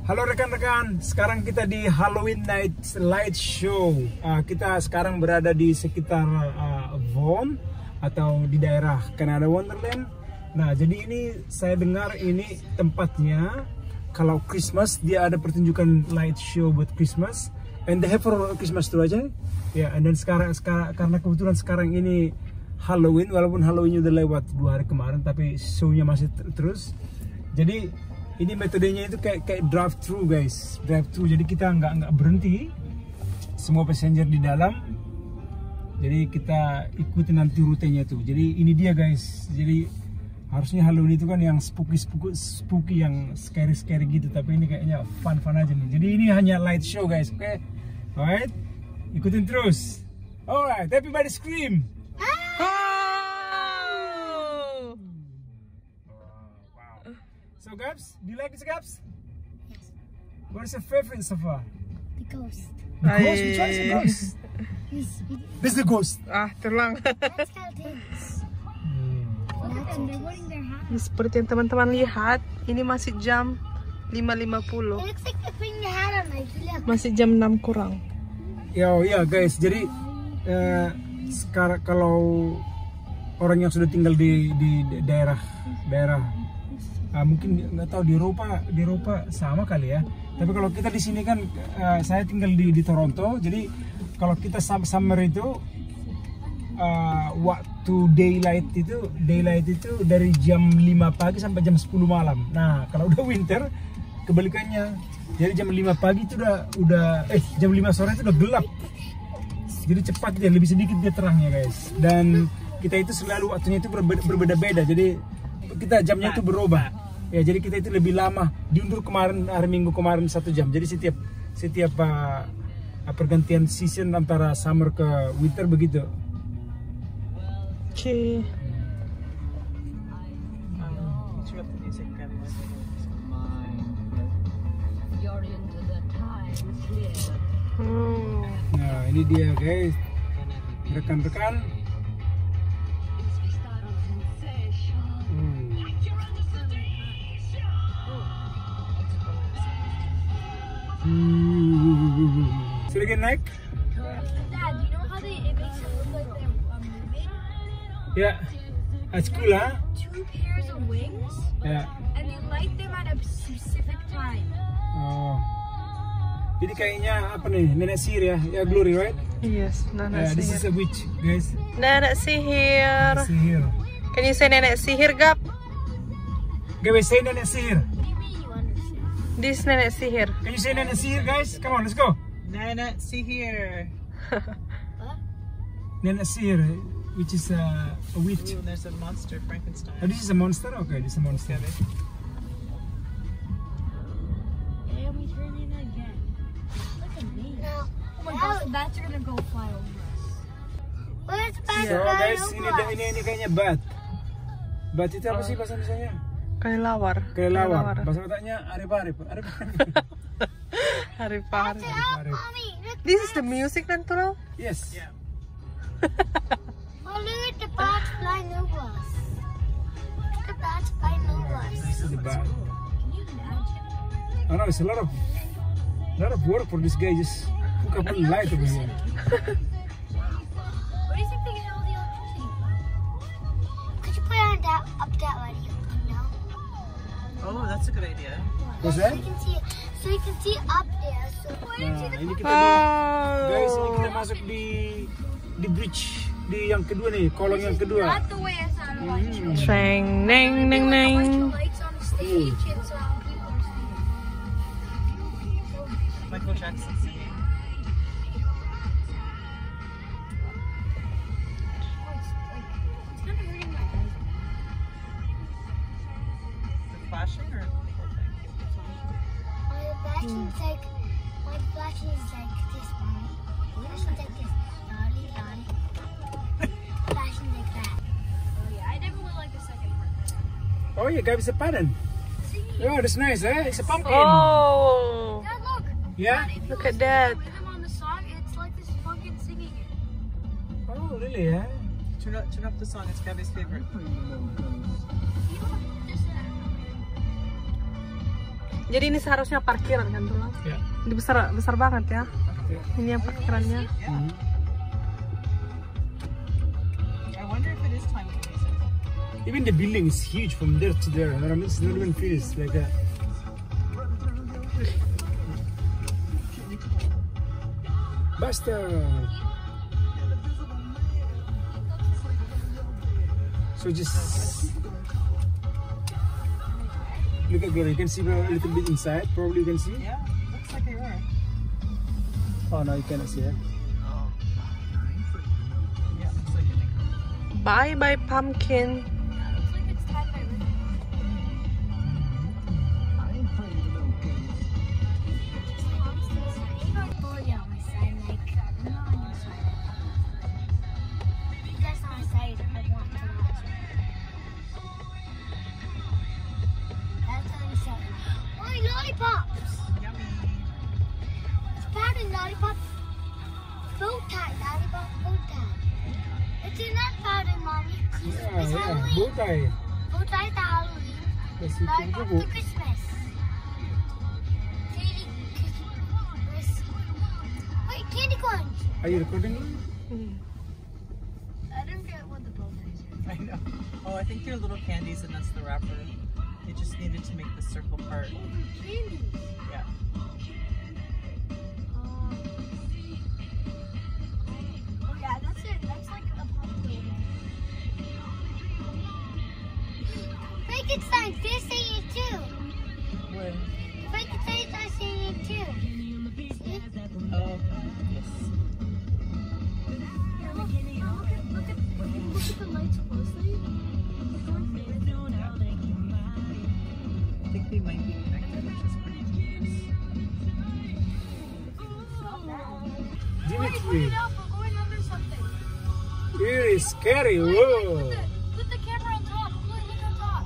Halo rekan-rekan, sekarang kita di Halloween Night Light Show. Kita sekarang berada di sekitar Vaughan atau di daerah Canada Wonderland. Nah, jadi ini saya dengar ini tempatnya kalau Christmas dia ada pertunjukan light show buat Christmas, and they have for Christmas too aja. Ya, and then sekarang karena kebetulan sekarang ini Halloween, walaupun Halloween udah lewat 2 hari kemarin, tapi show-nya masih terus. Jadi ini metodenya itu kayak drive thru guys, drive thru. Jadi kita nggak berhenti, semua passenger di dalam. Jadi kita ikuti nanti rutenya tuh. Jadi ini dia guys. Jadi harusnya Halloween itu kan yang spooky yang scary gitu. Tapi ini kayaknya fun aja nih. Jadi ini hanya light show guys, oke? Alright, ikutin terus. Alright, everybody scream. So Gabs, do you like this, Gabs? Yes. What is your favorite so far? The ghost. The ghost? Which one is the ghost? This is the ghost. Terlang. That's skeletons. And they're wearing their hats. Seperti yang teman-teman lihat, ini masih jam 5.50. It looks like they're putting the hat on. Like, look. Masih jam 6 kurang. Ya guys, jadi sekarang kalau orang yang sudah tinggal di daerah mungkin nggak tahu di Eropa sama kali ya. Tapi kalau kita di sini kan saya tinggal di Toronto. Jadi kalau kita summer itu waktu daylight itu dari jam 5 pagi sampai jam 10 malam. Nah, kalau udah winter kebalikannya. Jadi jam 5 pagi itu udah jam 5 sore itu udah gelap. Jadi cepat dia, lebih sedikit dia terangnya guys. Dan kita itu selalu waktunya itu berbeda-beda. Jadi kita jamnya itu berubah. Ya, jadi kita itu lebih lama, diundur kemarin hari Minggu kemarin 1 jam. Jadi setiap pergantian season antara summer ke winter begitu. Oke. Nah, ini dia guys, rekan-rekan. Should I get naik? Dad, you know how it makes it look like they're moving? Yeah, it's cool, huh? 2 pairs of wings, Yeah. and you light them at a specific time. Oh. Jadi kayaknya apa nih, nenek sihir ya? Ya, Glory, right? Yes, nenek This is a sihir. witch, guys. Nenek sihir. Sihir. Can you say nenek sihir, Gap? Guys, say nenek sihir. What do you mean you understand? This nenek sihir. Can you say nenek sihir, guys? Come on, let's go. Nenek sihir. Nenek sihir, which is a witch. Ooh, there's a monster, Frankenstein. Oh, this is a monster? Okay, this is a monster. And we turn in again. Look at me. Oh my gosh, the bats are gonna go fly over us. Where's the bats So flying guys, over ini kayaknya bat. Bat itu apa sih bahasa Indonesia? Kelelawar. Kelelawar. Bahasa Bataknya arep-arep. Hari-hari. Mommy, look. This is the music natural. Yes. Yeah. Oh, look at the bats flying over us. Look at the bats flying over us. This is the bat. Can you imagine? I know it's a lot of work for this guy. Just hook up a light over here. Where do you think they get all the electricity from? Could you put on up that radio? No. Oh, that's a good idea. What's So that? you can see up there. So Nah, ini kita Oh. guys, ini kita masuk di bridge di yang kedua nih, kolong yang kedua. not the way a satellite shows. Treng, neng, neng, neng. Lights on the stage and so people are seeing. Michael Jackson singing. It's kind of hurting my eyes. The flashing or the whole thing? My flashing is like this, Mommy. Flashing's like this. Lolly, lolly. Flashing's like that. Oh yeah, I never would like the second part better. Oh yeah, guys, it's a pattern. Oh, that's nice, eh? It's a pumpkin. Oh, Dad, look. Yeah? Dad, if you Look listen at that. to the rhythm on the song, it's like this pumpkin singing it. Oh, really, eh? Turn up the song. It's Gabby's favorite. You don't just Jadi ini seharusnya parkiran kan tuh? Ya. Ini besar banget ya. Ya. Ini yang parkirannya. Hmm. I wonder if it is time to visit. Even the building is huge from there to there. You know what I mean? It's not even finished like that. Basta. So just look at there. You can see a little bit inside. Probably you can see. Yeah, looks like they were. Oh no, you cannot see it. Yeah, looks like it. Bye pumpkin. Looks like it's tied by ribbon. Mom's to the side. You got bully on my side, like, not on your side. You guys on my side, I want to watch it. That's on the side. Oh, lollipops! Yummy. Powdered lollipop. Bow tie, lollipop, bow tie. It's not powder, mommy. Yeah, It's yeah. Halloween. Bow tie. Bow tie to Halloween. Kasi Lollipop po. to Christmas. Candy Christmas. Wait, candy corns. Are you recording? I don't get what the bow ties are. I know. Oh, I think they're little candies and that's the wrapper. They just needed to make the circle part. Candies. Yeah. Oh yeah, that's it. That's like a pumpkin. Frankenstein, they're saying it too. Where? Frankenstein's are saying it too. See? Oh, yes. Yeah, look at the lights closely. I think they might be connected, which is pretty genius. Dimitri. Put it up. We're going under something. Really scary. Wait, Whoa. put the camera on top. Look on top.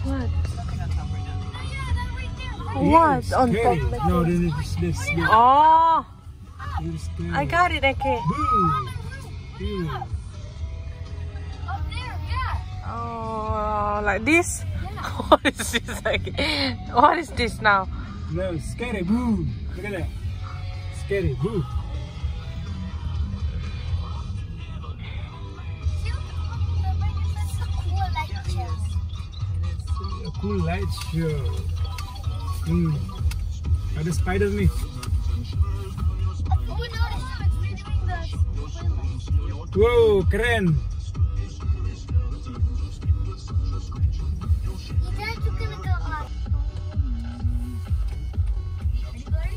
What? Nothing on top right now. Oh, yeah, that right there. Really What? On scary. top like No, this? this. Oh, Really scary. I got it, Eke. Boo. Ew. Up there, yeah. Oh, like this? Yeah. What is this? What is this now? No, scary. Boo. Look at that. Scary. Boo. See what the Frankenstein's so cool light shows. A cool light show. Ada spider nih. Oh, we noticed them. It's doing the twilight. Wow, keren. You guys are gonna go up. Ready, Blurry?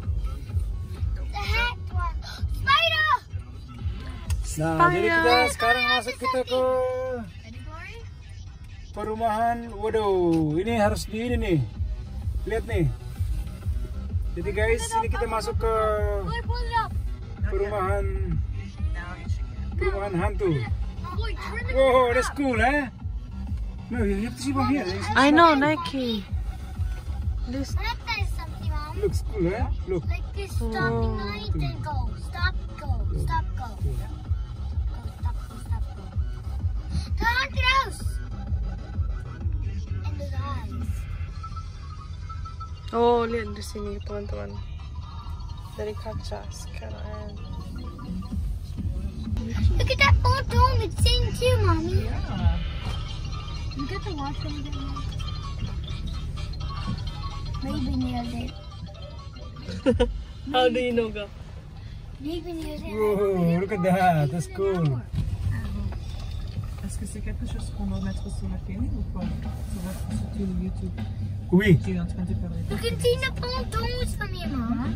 The hat one. Spider! Nah, jadi kita sekarang masuk kita ke Ready, Blurry? perumahan. Waduh, ini harus di ini nih. Lihat nih. Jadi guys, ini kita masuk ke Boy, pull it up. perumahan Now you should get it. perumahan hantu. Boy, turn it Wow, that's cool, eh? No, you have to see from here. I know, Nike. This. I like that something, Mom. Looks cool, eh? Look. Like this stopping light, then go. Stop, go. Stop, go. Go, stop, go, stop, go. The haunted house! And the eyes. Oh, lihat di sini teman-teman. Dari kaca sekarang. Look at that old dome. It's saying too, Mommy. Yeah. You get to watch them again. Maybe near it. How do you know, girl? Maybe near it. Whoa, look at that. That's cool. Est-ce que c'est quelque chose qu'on doit mettre sur la télé ou pas? Sur YouTube. Oui. Tu es en train de parler. You can see the old domes from here, Mom.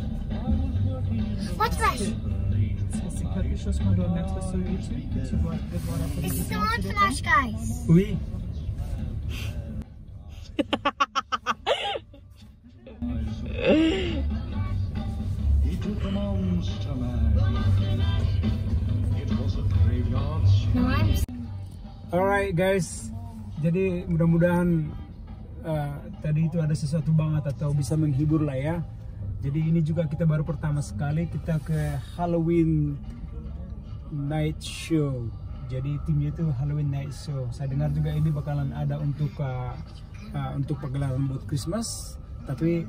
What's that? Est-ce que c'est quelque chose qu'on doit mettre sur YouTube que tu vois devant la It's the télévision? one flash, guys. Oui. He took a monster man. It was a graveyard shift. No, I'm Alright guys, jadi mudah-mudahan tadi itu ada sesuatu banget atau bisa menghibur lah ya. Jadi ini juga kita baru pertama sekali kita ke Halloween night show Jadi timnya itu Halloween Night Show. Saya dengar juga ini bakalan ada untuk pagelaran buat Christmas. Tapi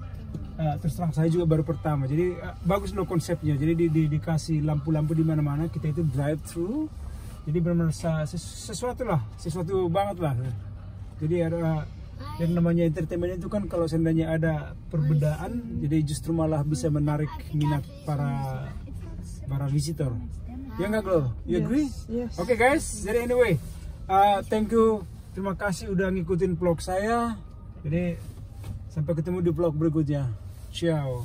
terus terang saya juga baru pertama. Jadi bagus loh konsepnya. Jadi dikasih lampu-lampu di mana-mana. Kita itu drive through. Jadi benar-benar sesuatu banget lah. Jadi ada yang namanya entertainment itu kan kalau seandainya ada perbedaan, jadi justru malah bisa menarik minat para visitor. Ya nggak, Glor? You agree? Yes. Oke guys, jadi anyway, thank you, terima kasih udah ngikutin vlog saya. Jadi sampai ketemu di vlog berikutnya. Ciao.